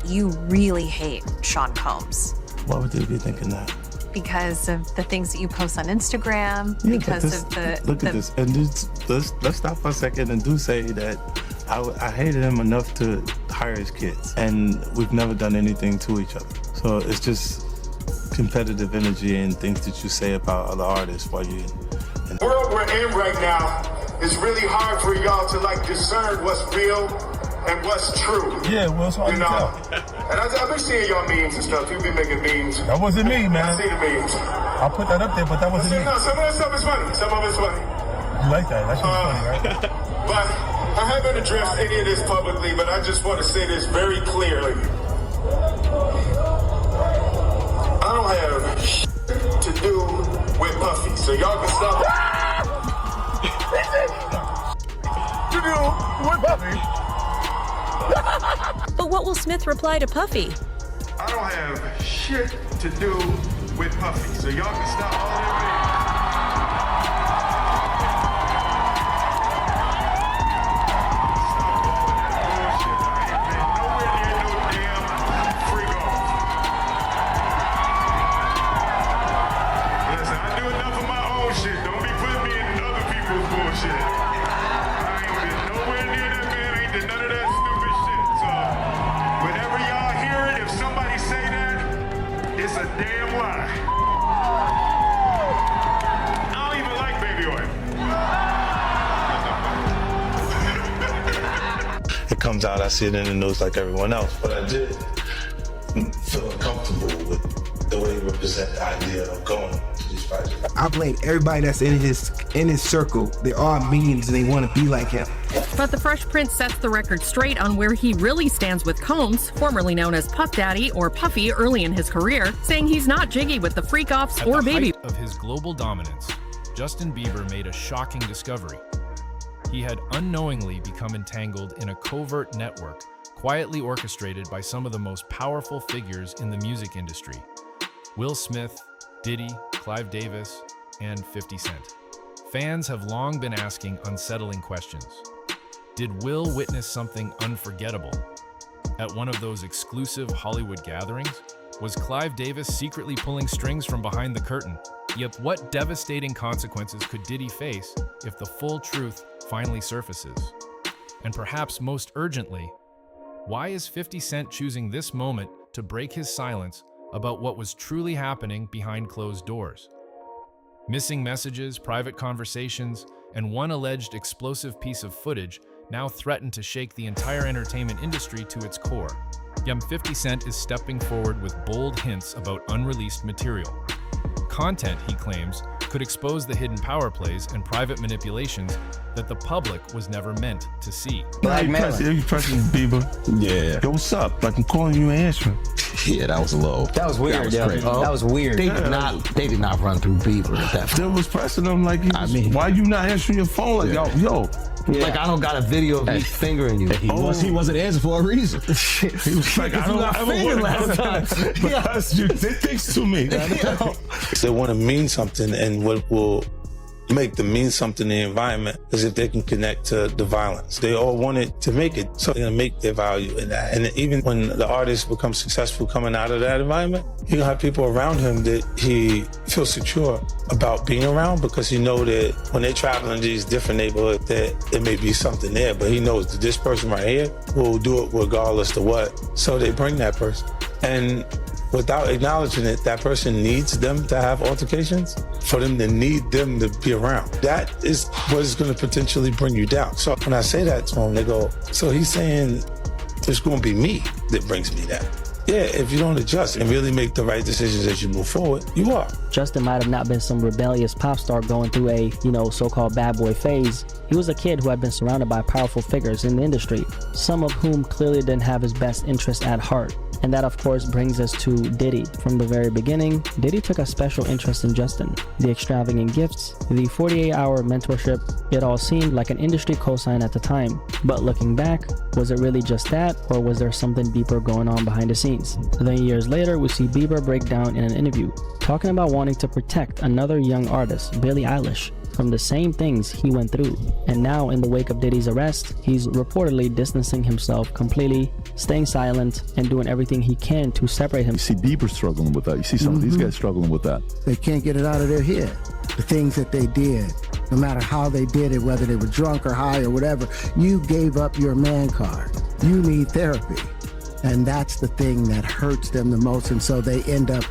you really hate Sean Combs. Why would they be thinking that? Because of the things that you post on Instagram, Yeah, because of the... Look at this, and let's stop for a second and do say that I hated him enough to hire his kids, and we've never done anything to each other. So it's just competitive energy and things that you say about other artists while you... The world we're in right now is really hard for y'all to like discern what's real and what's true. Yeah, well, it's hard to tell. And I've been seeing y'all memes and stuff. You've been making memes. That wasn't me, man. I see the memes. I'll put that up there, but that wasn't me. No, some of that stuff is funny. Some of it's funny. You like that? That's funny, right? But I haven't addressed any of this publicly, but I just want to say this very clearly. I don't have shit to do with Puffy, so y'all can stop. To do with Puffy. But what will Smith reply to Puffy? I don't have shit to do with Puffy, so y'all can stop all that. Comes out, I see it in the news like everyone else, but I did feel uncomfortable with the way he represent the idea of going to these projects. I blame everybody that's in his circle. They're all means and they want to be like him. But the Fresh Prince sets the record straight on where he really stands with Combs, formerly known as Puff Daddy or Puffy early in his career, saying he's not jiggy with the freak-offs or baby. At the height of his global dominance, Justin Bieber made a shocking discovery. He had unknowingly become entangled in a covert network quietly orchestrated by some of the most powerful figures in the music industry: Will Smith, Diddy, Clive Davis, and 50 Cent. Fans have long been asking unsettling questions. Did Will witness something unforgettable? At one of those exclusive Hollywood gatherings, was Clive Davis secretly pulling strings from behind the curtain? Yet what devastating consequences could Diddy face if the full truth finally surfaces? And perhaps most urgently, why is 50 Cent choosing this moment to break his silence about what was truly happening behind closed doors? Missing messages, private conversations, and one alleged explosive piece of footage now threaten to shake the entire entertainment industry to its core. Yet 50 Cent is stepping forward with bold hints about unreleased material. Content, he claims, could expose the hidden power plays and private manipulations that the public was never meant to see. You pressing Bieber? Yeah. Yo, what's up? Like, I'm calling you and answering. Yeah, that was a little. That was weird. That was weird. They did not run through Bieber at that Still was pressing him like, why you not answering your phone? Like, yo. Yeah. Like, I don't got a video of me fingering you. He wasn't answering for a reason. He was like, I don't ever want to because you did things to me. They want to mean something, and what will make them mean something in the environment is if they can connect to the violence. They all wanted to make it, so they're gonna make their value in that. And even when the artist becomes successful coming out of that environment, you're gonna have people around him that he feels secure about being around, because he know that when they travel in these different neighborhoods that there may be something there, but he knows that this person right here will do it regardless of what. So they bring that person. And without acknowledging it, that person needs them to have altercations for them to need them to be around. That is what is going to potentially bring you down. So when I say that to them, they go, so he's saying it's going to be me that brings me down. Yeah, if you don't adjust and really make the right decisions as you move forward, you are. Justin might have not been some rebellious pop star going through a, so-called bad boy phase. He was a kid who had been surrounded by powerful figures in the industry, some of whom clearly didn't have his best interests at heart. And that, of course, brings us to Diddy. From the very beginning, Diddy took a special interest in Justin. The extravagant gifts, the 48-hour mentorship, it all seemed like an industry cosign at the time. But looking back, was it really just that, or was there something deeper going on behind the scenes? Then years later, we see Bieber break down in an interview, talking about wanting to protect another young artist, Billie Eilish. from the same things he went through. And now, in the wake of Diddy's arrest, he's reportedly distancing himself completely, staying silent, and doing everything he can to separate him. You see Bieber struggling with that. You see some of these guys struggling with that. They can't get it out of their head. The things that they did, no matter how they did it, whether they were drunk or high or whatever, you gave up your man card. You need therapy. And that's the thing that hurts them the most. And so they end up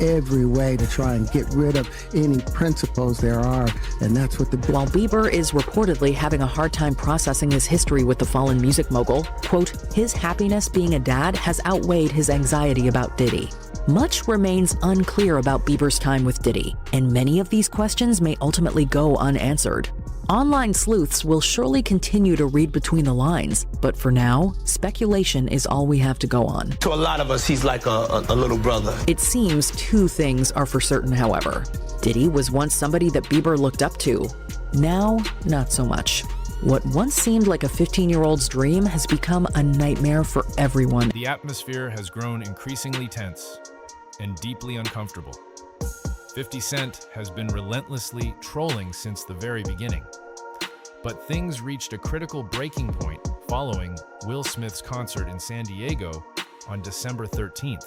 every way to try and get rid of any principles there are, and that's what While Bieber is reportedly having a hard time processing his history with the fallen music mogul, quote, his happiness being a dad has outweighed his anxiety about Diddy. Much remains unclear about Bieber's time with Diddy, and many of these questions may ultimately go unanswered. Online sleuths will surely continue to read between the lines, but for now, speculation is all we have to go on. To a lot of us, he's like a little brother. It seems two things are for certain, however. Diddy was once somebody that Bieber looked up to. Now, not so much. What once seemed like a 15-year-old's dream has become a nightmare for everyone. The atmosphere has grown increasingly tense and deeply uncomfortable. 50 Cent has been relentlessly trolling since the very beginning. But things reached a critical breaking point following Will Smith's concert in San Diego on December 13th.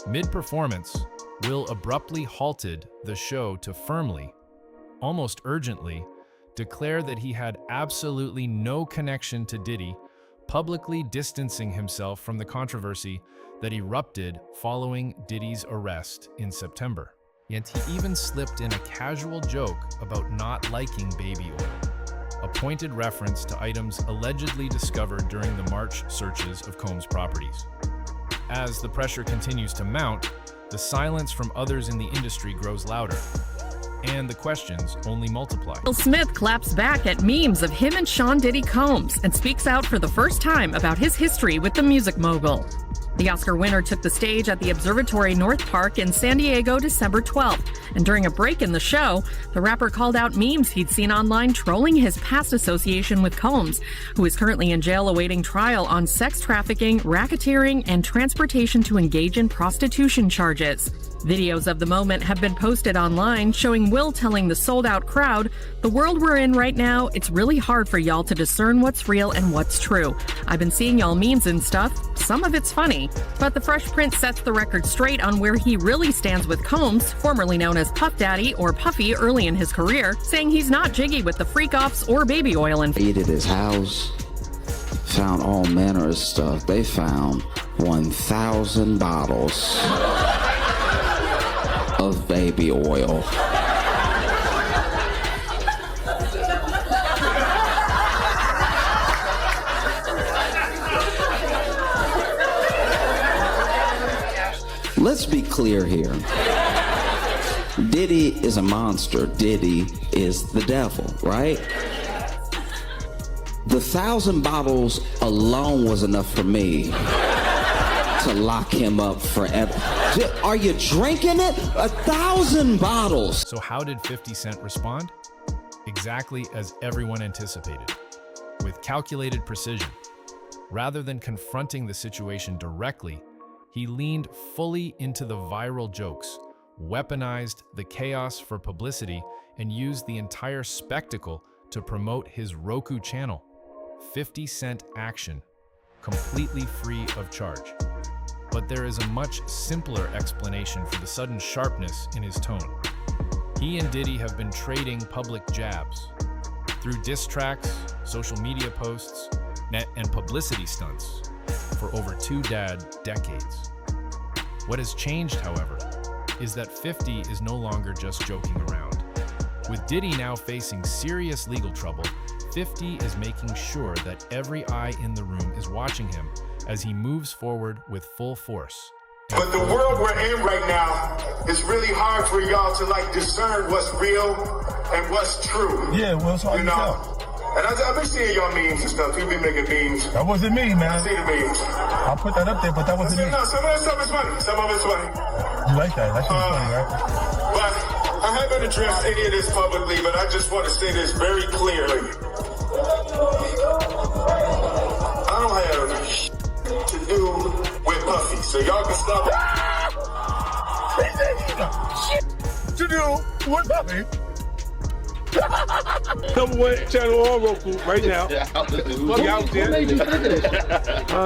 Mid-performance, Will abruptly halted the show to firmly, almost urgently, declare that he had absolutely no connection to Diddy, publicly distancing himself from the controversy that erupted following Diddy's arrest in September. Yet he even slipped in a casual joke about not liking baby oil, a pointed reference to items allegedly discovered during the March searches of Combs' properties. As the pressure continues to mount, the silence from others in the industry grows louder, and the questions only multiply. Will Smith claps back at memes of him and Sean Diddy Combs and speaks out for the first time about his history with the music mogul. The Oscar winner took the stage at the Observatory North Park in San Diego December 12th, and during a break in the show, the rapper called out memes he'd seen online trolling his past association with Combs, who is currently in jail awaiting trial on sex trafficking, racketeering, and transportation to engage in prostitution charges. Videos of the moment have been posted online showing Will telling the sold-out crowd, "The world we're in right now, it's really hard for y'all to discern what's real and what's true. I've been seeing y'all memes and stuff. Some of it's funny." But the Fresh Prince sets the record straight on where he really stands with Combs, formerly known as Puff Daddy or Puffy early in his career, saying he's not jiggy with the freak-offs or baby oil and raided his house, found all manner of stuff. They found 1,000 bottles of baby oil. Let's be clear here. Diddy is a monster. Diddy is the devil, right? The 1,000 bottles alone was enough for me to lock him up forever. Are you drinking it? 1,000 bottles. So how did 50 Cent respond? Exactly as everyone anticipated, with calculated precision. Rather than confronting the situation directly, he leaned fully into the viral jokes, weaponized the chaos for publicity, and used the entire spectacle to promote his Roku channel, 50 Cent Action, completely free of charge. But there is a much simpler explanation for the sudden sharpness in his tone. He and Diddy have been trading public jabs through diss tracks, social media posts, and publicity stunts for over 2 decades. What has changed, however, is that 50 is no longer just joking around. With Diddy now facing serious legal trouble, 50 is making sure that every eye in the room is watching him as he moves forward with full force. But the world we're in right now, it's really hard for y'all to discern what's real and what's true. Yeah, well, it's hard to tell. And I've been seeing y'all memes and stuff. You've been making memes. That wasn't me, man. I see the memes. I'll put that up there, but that wasn't me. No, some of that stuff is funny. Some of it's funny. You like that? That shit's funny, right? But I haven't addressed any of this publicly, but I just want to say this very clearly. I don't have to do with Puffy, so y'all can stop it. To do What's up, man? Number one channel on Roku right now. We out there.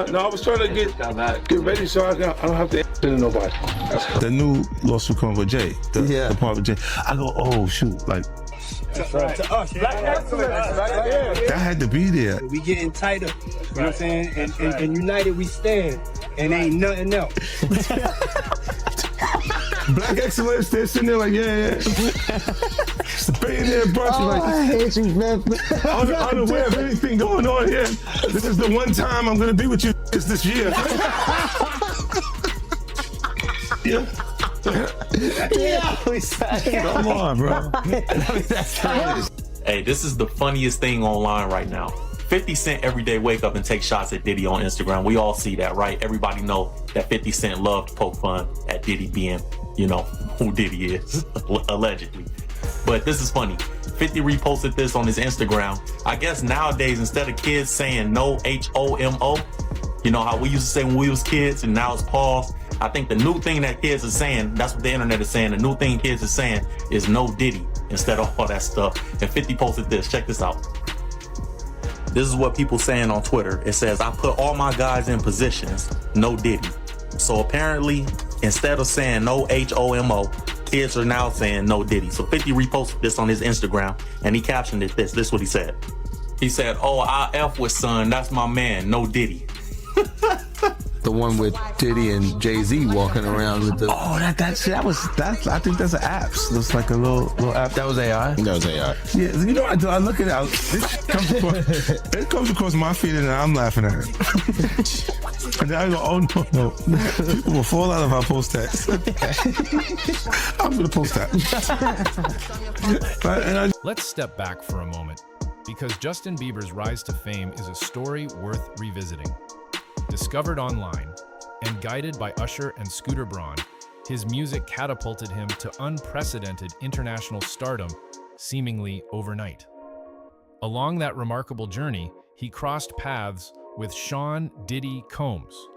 No, I was trying to get ready so I don't have to answer to nobody. The new lawsuit coming with Jay. The part with Jay. I go, oh shoot, like To us, Black excellence, right? that had to be there. We getting tighter, you know what I'm saying? And united we stand, and ain't nothing else. Black excellence, they're sitting there like, yeah. It's a billionaire brunch. Like, I hate you, man. Unaware of anything going on here. This is the one time I'm gonna be with you this year. Come on, bro. Hey, this is the funniest thing online right now. 50 Cent every day wake up and take shots at Diddy on Instagram. We all see that, right? Everybody know that 50 Cent loved to poke fun at Diddy being, you know, who Diddy is, allegedly. But this is funny. 50 reposted this on his Instagram. I guess nowadays, instead of kids saying no H-O-M-O, you know how we used to say when we was kids and now it's pause. I think the new thing that kids are saying, that's what the internet is saying, the new thing kids are saying is no Diddy instead of all that stuff. And 50 posted this, check this out. This is what people saying on Twitter. It says, I put all my guys in positions, no Diddy. So apparently, instead of saying no H-O-M-O, kids are now saying no Diddy. So 50 reposted this on his Instagram and he captioned it this. This is what he said. He said, oh, I F with son, that's my man, no Diddy. The one with Diddy and Jay-Z walking around with the... Oh, that I think that's an apps. Looks like a little app. That was AI? That was AI. Yeah, you know what I do? I look at it, it comes across my feed and I'm laughing at it. And then I go, oh no. People will fall out if I post that. I'm gonna post that. Let's step back for a moment, because Justin Bieber's rise to fame is a story worth revisiting. Discovered online and guided by Usher and Scooter Braun, his music catapulted him to unprecedented international stardom, seemingly overnight. Along that remarkable journey, he crossed paths with Sean Diddy Combs,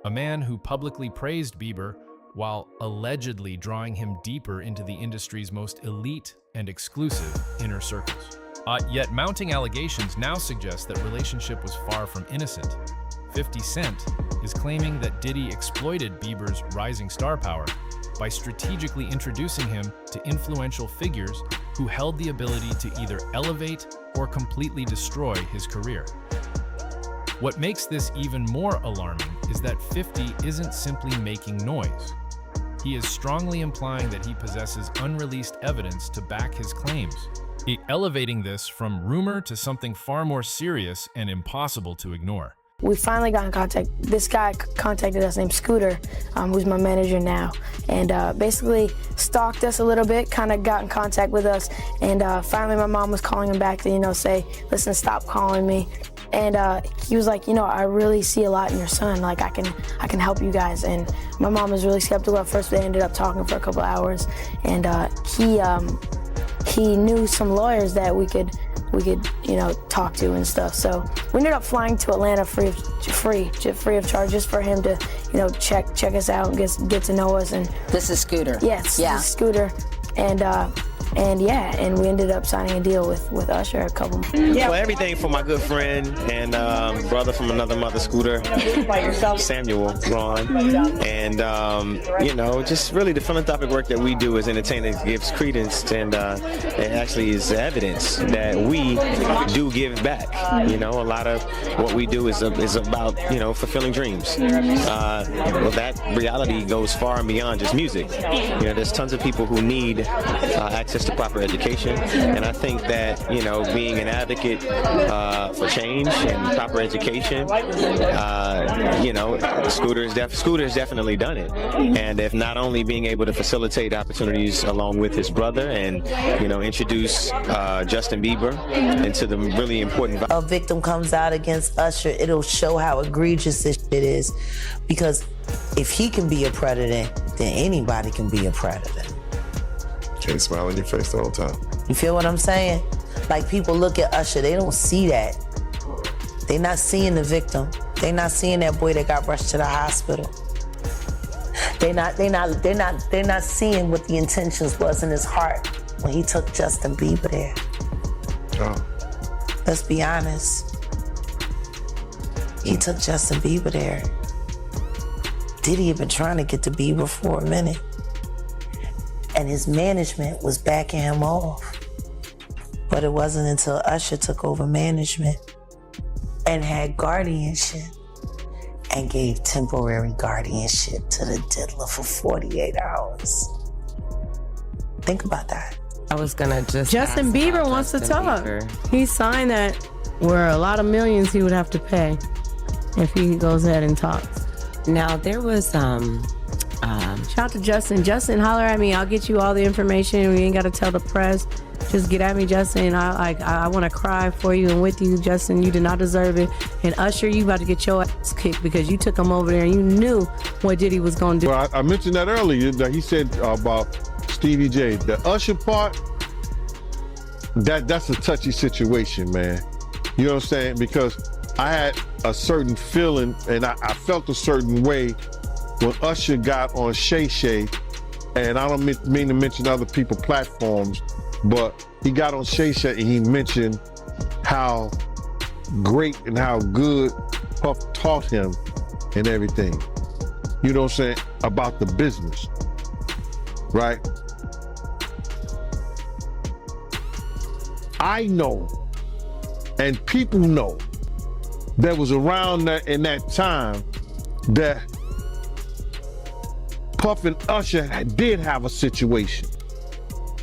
a man who publicly praised Bieber while allegedly drawing him deeper into the industry's most elite and exclusive inner circles. Yet mounting allegations now suggest that relationship was far from innocent. 50 Cent is claiming that Diddy exploited Bieber's rising star power by strategically introducing him to influential figures who held the ability to either elevate or completely destroy his career. What makes this even more alarming is that 50 isn't simply making noise. He is strongly implying that he possesses unreleased evidence to back his claims, elevating this from rumor to something far more serious and impossible to ignore. We finally got in contact. This guy contacted us named Scooter, who's my manager now, and basically stalked us a little bit, kind of got in contact with us, and finally my mom was calling him back to, say, listen, stop calling me. And he was like, I really see a lot in your son. Like, I can help you guys. And my mom was really skeptical at first. They ended up talking for a couple hours, and he knew some lawyers that we could talk to and stuff. So we ended up flying to Atlanta free of charge, just for him to, check us out and get to know us. And this is Scooter. Yes, yeah. This is Scooter, and we ended up signing a deal with Usher a couple months. Well, everything for my good friend and brother from another mother, Scooter, Samuel Ron, and just really the philanthropic work that we do as entertainers gives credence, and it actually is evidence that we do give back. A lot of what we do is about fulfilling dreams. Well, that reality goes far and beyond just music. There's tons of people who need access to proper education, and I think that being an advocate for change and proper education, Scooter's definitely done it. And if not only being able to facilitate opportunities along with his brother and introduce Justin Bieber into the really important. A victim comes out against Usher, it'll show how egregious this shit is, because if he can be a predator, then anybody can be a predator. Can't smile on your face the whole time. You feel what I'm saying? Like, people look at Usher, they don't see that. They not seeing the victim. They not seeing that boy that got rushed to the hospital. They're not seeing what the intentions was in his heart when he took Justin Bieber there. Oh. Let's be honest. He took Justin Bieber there. Diddy had been trying to get to Bieber for a minute. And his management was backing him off. But it wasn't until Usher took over management and had guardianship and gave temporary guardianship to the diddler for 48 hours. Think about that. I was gonna just Justin Bieber wants to talk. He signed that where a lot of millions he would have to pay if he goes ahead and talks. Now there was shout out to Justin. Justin, holler at me. I'll get you all the information. We ain't gotta tell the press. Just get at me, Justin. I want to cry for you and with you, Justin. You did not deserve it. And Usher, you about to get your ass kicked because you took him over there and you knew what Diddy was gonna do. Well, I mentioned that earlier. That he said about Stevie J. The Usher part, that's a touchy situation, man. You know what I'm saying? Because I had a certain feeling and I felt a certain way when Usher got on Shay Shay, and I don't mean to mention other people's platforms, but he got on Shay Shay and he mentioned how great and how good Puff taught him and everything. You know what I'm saying? About the business, right? I know, and people know, that was around that in that time that Puff and Usher did have a situation.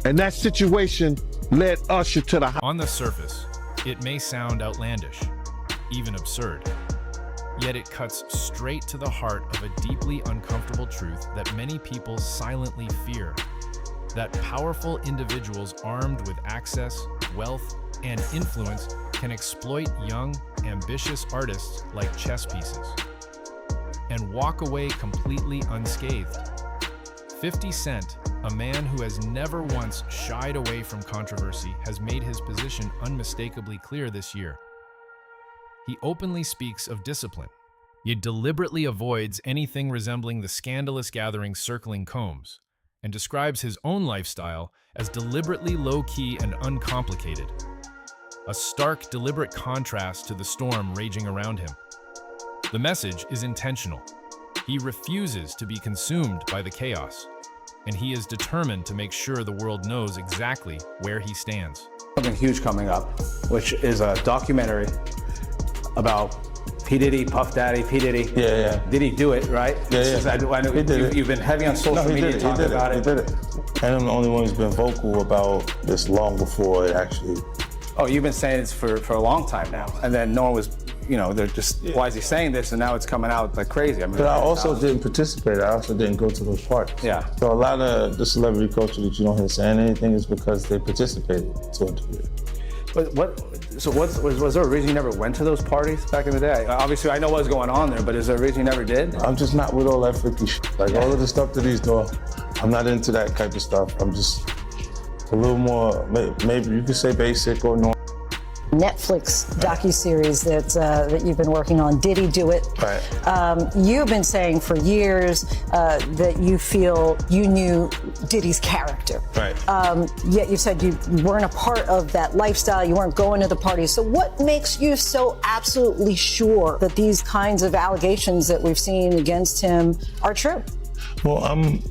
And that situation led Usher to the house. On the surface, it may sound outlandish, even absurd. Yet it cuts straight to the heart of a deeply uncomfortable truth that many people silently fear. That powerful individuals armed with access, wealth, and influence can exploit young, ambitious artists like chess pieces and walk away completely unscathed. 50 Cent, a man who has never once shied away from controversy, has made his position unmistakably clear this year. He openly speaks of discipline, yet deliberately avoids anything resembling the scandalous gatherings circling Combs, and describes his own lifestyle as deliberately low-key and uncomplicated. A stark, deliberate contrast to the storm raging around him. The message is intentional. He refuses to be consumed by the chaos, and he is determined to make sure the world knows exactly where he stands. Something huge coming up, which is a documentary about P. Diddy, Puff Daddy, P. Diddy. Yeah. Did he do it, right? Yeah. I know you've been heavy on social media talking about it. He did it. And I'm the only one who's been vocal about this long before it actually. Oh, you've been saying this for a long time now. And then no one was, they're just, why is he saying this? And now it's coming out like crazy. I mean, but I also didn't participate. I also didn't go to those parties. Yeah. So a lot of the celebrity culture that you don't hear saying anything is because they participated to a degree. But was there a reason you never went to those parties back in the day? Obviously, I know what was going on there, but is there a reason you never did? I'm just not with all that freaky shit. Like all of the stuff that he's doing, I'm not into that type of stuff. I'm just a little more, maybe you could say basic or normal. Netflix docuseries that you've been working on, Diddy Do It. Right. You've been saying for years that you feel you knew Diddy's character. Right. Yet you said you weren't a part of that lifestyle, you weren't going to the parties. So what makes you so absolutely sure that these kinds of allegations that we've seen against him are true? Well, I'm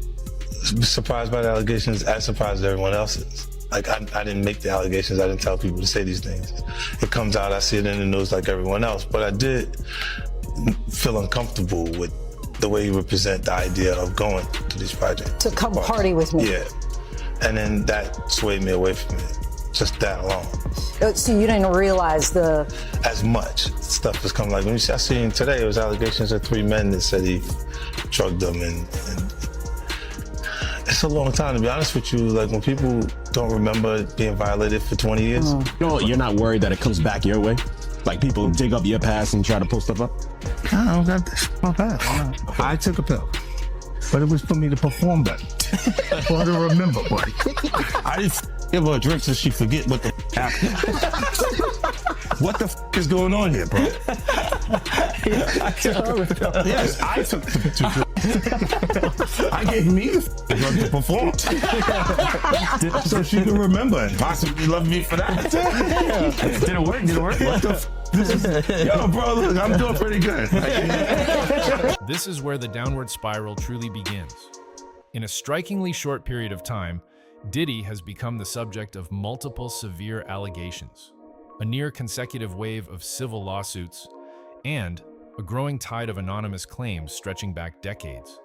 surprised by the allegations, as surprised as everyone else is. Like, I didn't make the allegations. I didn't tell people to say these things. It comes out, I see it in the news like everyone else. But I did feel uncomfortable with the way you represent the idea of going to these projects. To come party with me. Yeah. And then that swayed me away from it. Just that alone. So you didn't realize as much stuff was coming. Like when I seen today, it was allegations of 3 men that said he drugged them and it's a long time, to be honest with you. Like when people don't remember being violated for 20 years. You're not worried that it comes back your way? Like people dig up your past and try to pull stuff up? I don't got this. My past. I took a pill, but it was for me to perform better. For her to remember, buddy. I didn't give her a drink so she forget what the happened. What the is going on here, bro? Yes, I took the I gave me to perform. So she can remember and possibly love me for that. Did it work? What the this is, yo, bro, look, I'm doing pretty good. This is where the downward spiral truly begins. In a strikingly short period of time, Diddy has become the subject of multiple severe allegations, a near consecutive wave of civil lawsuits, and a growing tide of anonymous claims stretching back decades.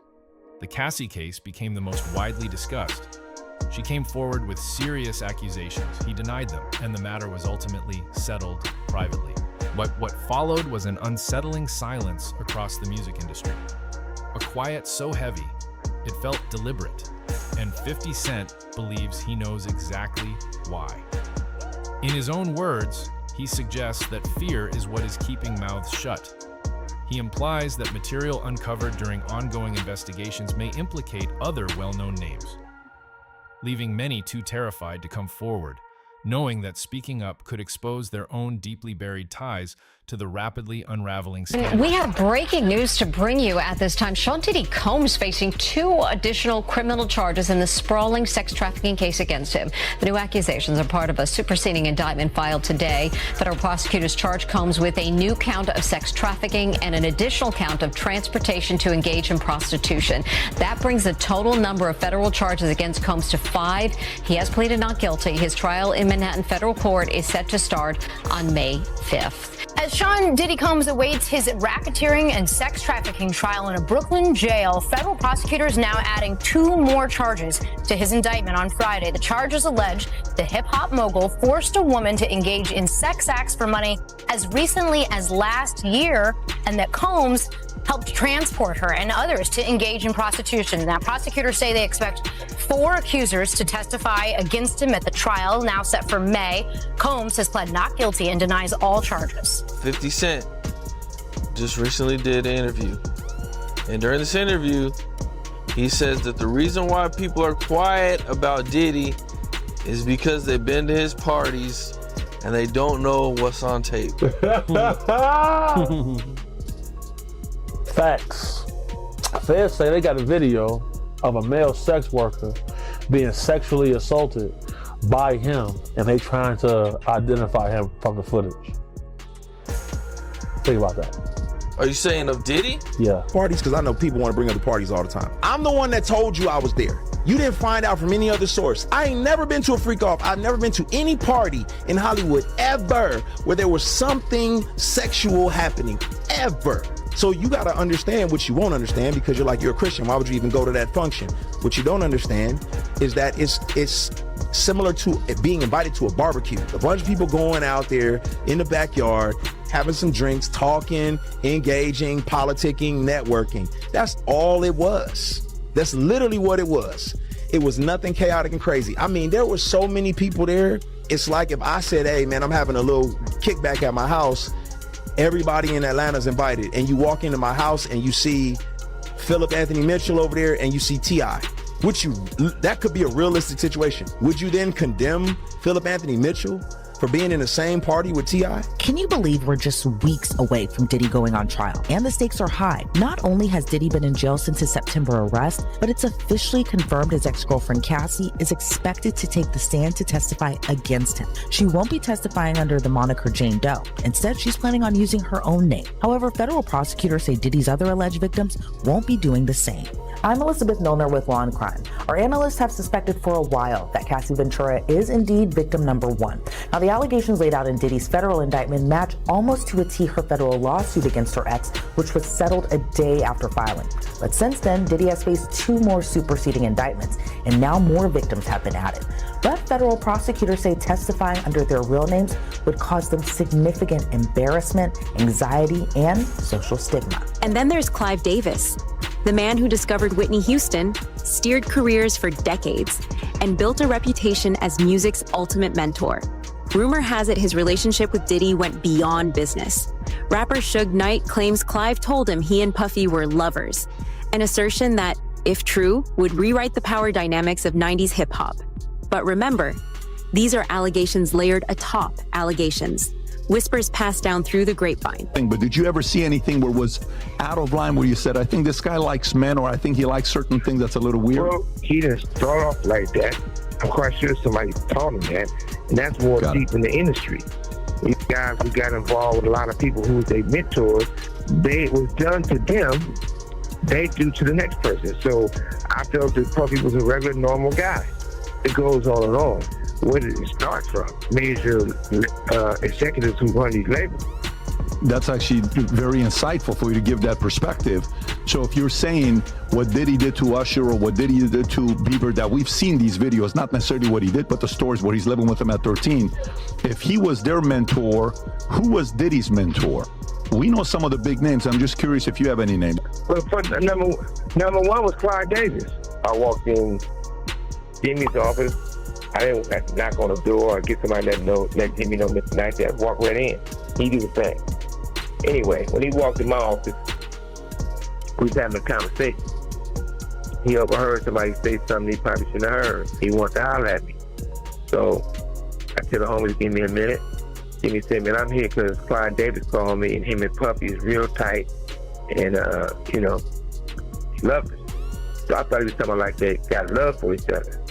The Cassie case became the most widely discussed. She came forward with serious accusations. He denied them, and the matter was ultimately settled privately. What followed was an unsettling silence across the music industry. A quiet so heavy, it felt deliberate, and 50 Cent believes he knows exactly why. In his own words, he suggests that fear is what is keeping mouths shut. He implies that material uncovered during ongoing investigations may implicate other well-known names, leaving many too terrified to come forward, knowing that speaking up could expose their own deeply buried ties to the rapidly unraveling scandal. We have breaking news to bring you at this time. Sean Diddy Combs facing 2 additional criminal charges in the sprawling sex trafficking case against him. The new accusations are part of a superseding indictment filed today. Federal prosecutors charge Combs with a new count of sex trafficking and an additional count of transportation to engage in prostitution. That brings the total number of federal charges against Combs to 5. He has pleaded not guilty. His trial in Manhattan federal court is set to start on May 5th. As Sean Diddy Combs awaits his racketeering and sex trafficking trial in a Brooklyn jail, federal prosecutors now adding 2 more charges to his indictment on Friday. The charges allege the hip-hop mogul forced a woman to engage in sex acts for money as recently as last year, and that Combs helped transport her and others to engage in prostitution. Now, prosecutors say they expect 4 accusers to testify against him at the trial, now set for May. Combs has pled not guilty and denies all charges. 50 Cent just recently did an interview. And during this interview, he says that the reason why people are quiet about Diddy is because they've been to his parties and they don't know what's on tape. Facts. Feds say they got a video of a male sex worker being sexually assaulted by him, and they trying to identify him from the footage. Think about that. Are you saying of Diddy? Yeah. Parties, because I know people want to bring up the parties all the time. I'm the one that told you I was there. You didn't find out from any other source. I ain't never been to a freak off. I've never been to any party in Hollywood ever where there was something sexual happening, ever. So you got to understand what you won't understand, because you're a Christian. Why would you even go to that function? What you don't understand is that it's similar to being invited to a barbecue. A bunch of people going out there in the backyard, having some drinks, talking, engaging, politicking, networking. That's all it was. That's literally what it was. It was nothing chaotic and crazy. I mean, there were so many people there. It's like if I said, hey man, I'm having a little kickback at my house, everybody in Atlanta's invited, and you walk into my house and you see Philip Anthony Mitchell over there and you see T.I. That could be a realistic situation. Would you then condemn Philip Anthony Mitchell for being in the same party with T.I.? Can you believe we're just weeks away from Diddy going on trial? And the stakes are high. Not only has Diddy been in jail since his September arrest, but it's officially confirmed his ex-girlfriend Cassie is expected to take the stand to testify against him. She won't be testifying under the moniker Jane Doe. Instead, she's planning on using her own name. However, federal prosecutors say Diddy's other alleged victims won't be doing the same. I'm Elizabeth Milner with Law and Crime. Our analysts have suspected for a while that Cassie Ventura is indeed victim number 1. Now, the allegations laid out in Diddy's federal indictment match almost to a T her federal lawsuit against her ex, which was settled a day after filing. But since then, Diddy has faced 2 more superseding indictments, and now more victims have been added. But federal prosecutors say testifying under their real names would cause them significant embarrassment, anxiety, and social stigma. And then there's Clive Davis, the man who discovered Whitney Houston, steered careers for decades, and built a reputation as music's ultimate mentor. Rumor has it his relationship with Diddy went beyond business. Rapper Suge Knight claims Clive told him he and Puffy were lovers, an assertion that, if true, would rewrite the power dynamics of 90s hip-hop. But remember, these are allegations layered atop allegations. whispers passed down through the grapevine. But did you ever see anything where it was out of line where you said, I think this guy likes men, or I think he likes certain things that's a little weird? Well, he didn't start off like that. I'm quite sure somebody taught him that. And that's more deep in the industry. These guys who got involved with a lot of people who was their mentors, it was done to them, they do to the next person. So I felt that Puffy was a regular, normal guy. It goes on and on. Where did it start from? Major executives who run these labels. That's actually very insightful for you to give that perspective. So if you're saying what Diddy did to Usher or what Diddy did to Bieber, that we've seen these videos, not necessarily what he did, but the stories where he's living with them at 13. If he was their mentor, who was Diddy's mentor? We know some of the big names. I'm just curious if you have any names. Well, number one was Clyde Davis. I walked in Jimmy's office. I didn't knock on the door or get somebody let Jimmy know Mr. Nice. I walk right in. He do the thing. Anyway, when he walked in my office, we was having a conversation. He overheard somebody say something he probably shouldn't have heard. He wanted to holler at me. So I tell the homies, give me a minute. Jimmy said, man, I'm here because Clyde Davis called me, and him and Puffy is real tight. And, he loved us. So I thought he was talking like they got love for each other.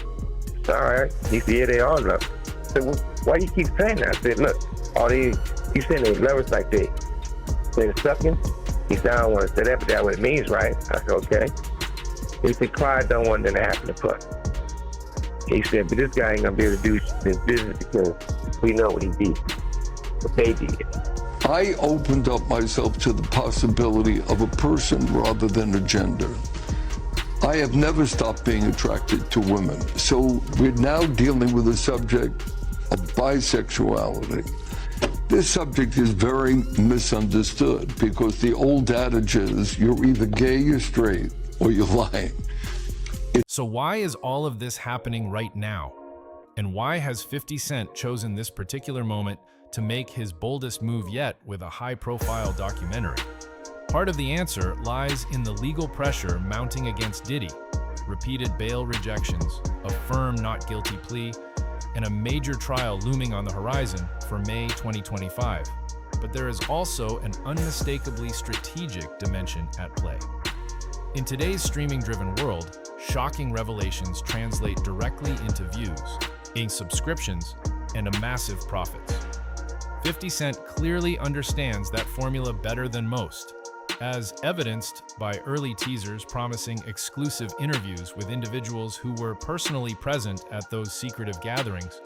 So, all right. He said, yeah, they are lovers. I said, well, why you keep saying that? I said, look, you saying they lovers like they sucking? He said, I don't want to say that, but that's what it means, right? I said, okay. He said, Clyde don't want nothing to happen to Puffy. He said, but this guy ain't going to be able to do this business because we know what he did. What they did. I opened up myself to the possibility of a person rather than a gender. I have never stopped being attracted to women. So we're now dealing with the subject of bisexuality. This subject is very misunderstood because the old adage is you're either gay, you're straight, or you're lying. So why is all of this happening right now? And why has 50 Cent chosen this particular moment to make his boldest move yet with a high-profile documentary? Part of the answer lies in the legal pressure mounting against Diddy, repeated bail rejections, a firm not guilty plea, and a major trial looming on the horizon for May 2025. But there is also an unmistakably strategic dimension at play. In today's streaming-driven world, shocking revelations translate directly into views, in subscriptions, and a massive profits. 50 Cent clearly understands that formula better than most, as evidenced by early teasers promising exclusive interviews with individuals who were personally present at those secretive gatherings,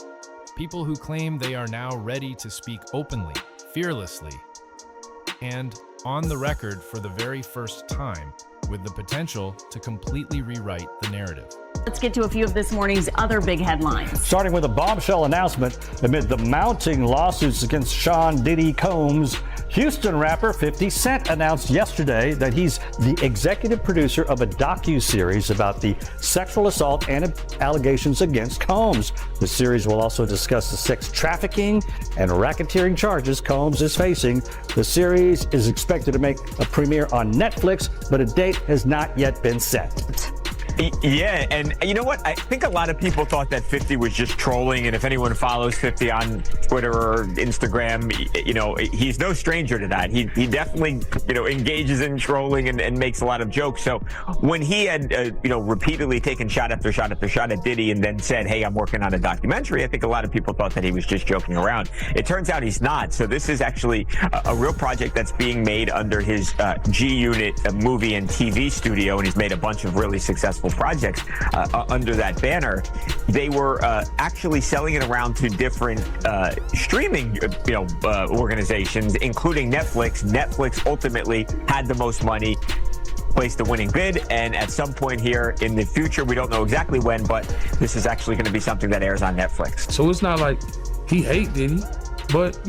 people who claim they are now ready to speak openly, fearlessly, and on the record for the very first time, with the potential to completely rewrite the narrative. Let's get to a few of this morning's other big headlines. Starting with a bombshell announcement amid the mounting lawsuits against Sean Diddy Combs, Houston rapper 50 Cent announced yesterday that he's the executive producer of a docu-series about the sexual assault and allegations against Combs. The series will also discuss the sex trafficking and racketeering charges Combs is facing. The series is expected to make a premiere on Netflix, but a date has not yet been set. Yeah, and you know what? I think a lot of people thought that 50 was just trolling, and if anyone follows 50 on Twitter or Instagram, he's no stranger to that. He definitely, engages in trolling and makes a lot of jokes. So when he had, repeatedly taken shot after shot after shot at Diddy and then said, hey, I'm working on a documentary, I think a lot of people thought that he was just joking around. It turns out he's not. So this is actually a real project that's being made under his G-Unit movie and TV studio, and he's made a bunch of really successful projects under that banner. They were actually selling it around to different streaming organizations, including Netflix. Netflix ultimately had the most money, placed the winning bid, and at some point here in the future, we don't know exactly when, but this is actually going to be something that airs on Netflix. So it's not like he hate Diddy, but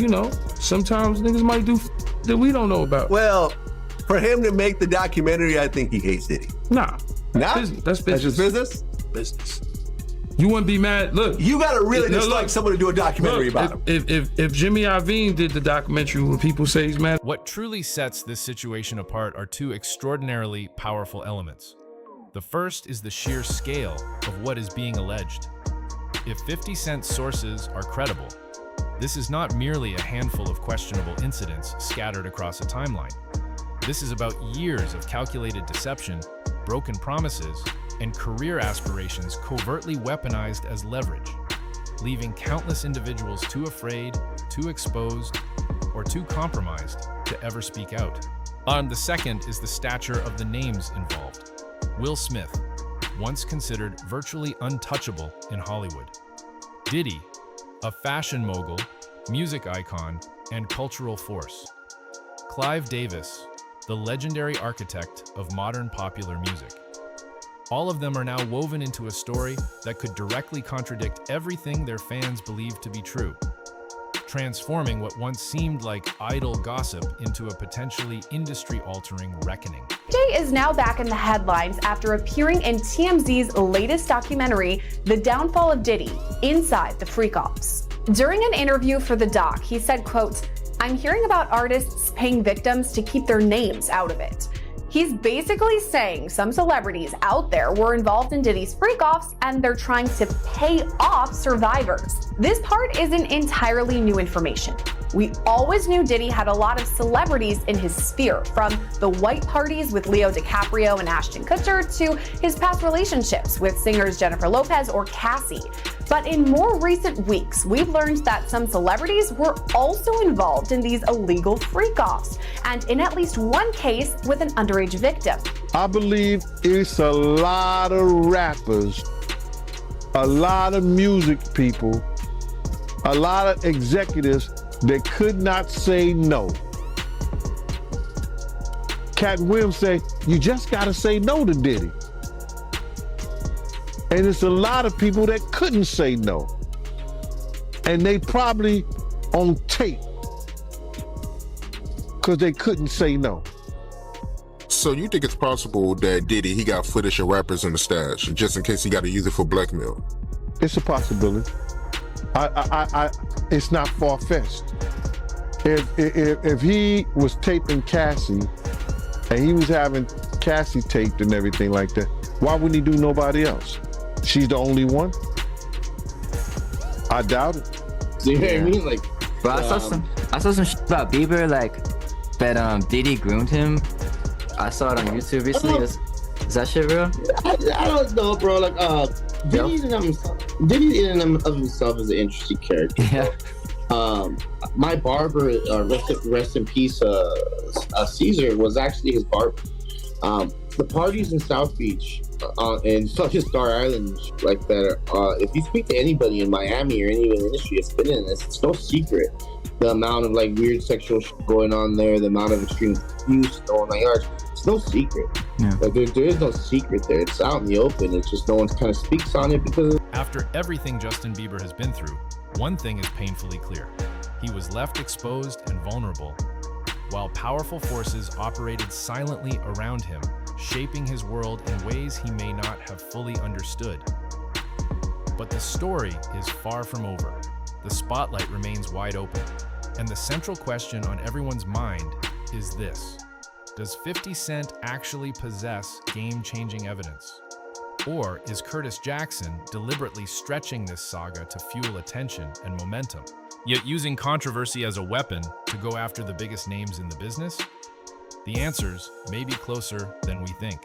sometimes niggas might do that we don't know about. Well, for him to make the documentary, I think he hates Diddy. Nah. Nah? That's business. That's just business? Business. You wouldn't be mad. Look. You got to really dislike someone to do a documentary about him. If Jimmy Iovine did the documentary when people say he's mad. What truly sets this situation apart are two extraordinarily powerful elements. The first is the sheer scale of what is being alleged. If 50 Cent's sources are credible, This is not merely a handful of questionable incidents scattered across a timeline. This is about years of calculated deception, broken promises, and career aspirations covertly weaponized as leverage, leaving countless individuals too afraid, too exposed, or too compromised to ever speak out. The second is the stature of the names involved. Will Smith, once considered virtually untouchable in Hollywood. Diddy, a fashion mogul, music icon, and cultural force. Clive Davis, the legendary architect of modern popular music. All of them are now woven into a story that could directly contradict everything their fans believe to be true, transforming what once seemed like idle gossip into a potentially industry-altering reckoning. Jay is now back in the headlines after appearing in TMZ's latest documentary, The Downfall of Diddy, Inside the Freak Offs. During an interview for the doc, he said, quote, "I'm hearing about artists paying victims to keep their names out of it." He's basically saying some celebrities out there were involved in Diddy's freak-offs and they're trying to pay off survivors. This part isn't entirely new information. We always knew Diddy had a lot of celebrities in his sphere, from the white parties with Leo DiCaprio and Ashton Kutcher to his past relationships with singers Jennifer Lopez or Cassie. But in more recent weeks, we've learned that some celebrities were also involved in these illegal freak-offs, and in at least one case with an underage victim. I believe it's a lot of rappers, a lot of music people, a lot of executives that could not say no. Cat Williams say, you just gotta say no to Diddy. And it's a lot of people that couldn't say no. And they probably on tape because they couldn't say no. So you think it's possible that Diddy, he got footage of rappers in the stash, just in case he got to use it for blackmail? It's a possibility. It's not far-fetched. If he was taping Cassie and he was having Cassie taped and everything like that, why wouldn't he do nobody else? She's the only one? I doubt it. So you know what I mean? Like, but I saw some shit about Bieber, like that Diddy groomed him. I saw it on YouTube recently. Is that shit real? I don't know, bro. Like, Diddy in and of himself is an interesting character. Yeah. My barber, rest in peace, Caesar, was actually his barber. The parties in South Beach and fucking Star Island like that, if you speak to anybody in Miami or any industry that's been in this, it's no secret the amount of like weird sexual shit going on there, the amount of extreme abuse going on. It's no secret. Yeah. Like there is no secret there. It's out in the open. It's just no one kind of speaks on it because. After everything Justin Bieber has been through, one thing is painfully clear: he was left exposed and vulnerable, while powerful forces operated silently around him, shaping his world in ways he may not have fully understood. But the story is far from over. The spotlight remains wide open, and the central question on everyone's mind is this: does 50 Cent actually possess game-changing evidence? Or is Curtis Jackson deliberately stretching this saga to fuel attention and momentum, yet using controversy as a weapon to go after the biggest names in the business? The answers may be closer than we think.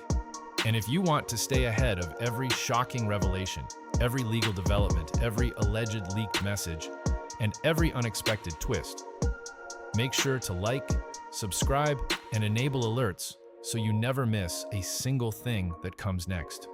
And if you want to stay ahead of every shocking revelation, every legal development, every alleged leaked message, and every unexpected twist, make sure to like, subscribe, and enable alerts so you never miss a single thing that comes next.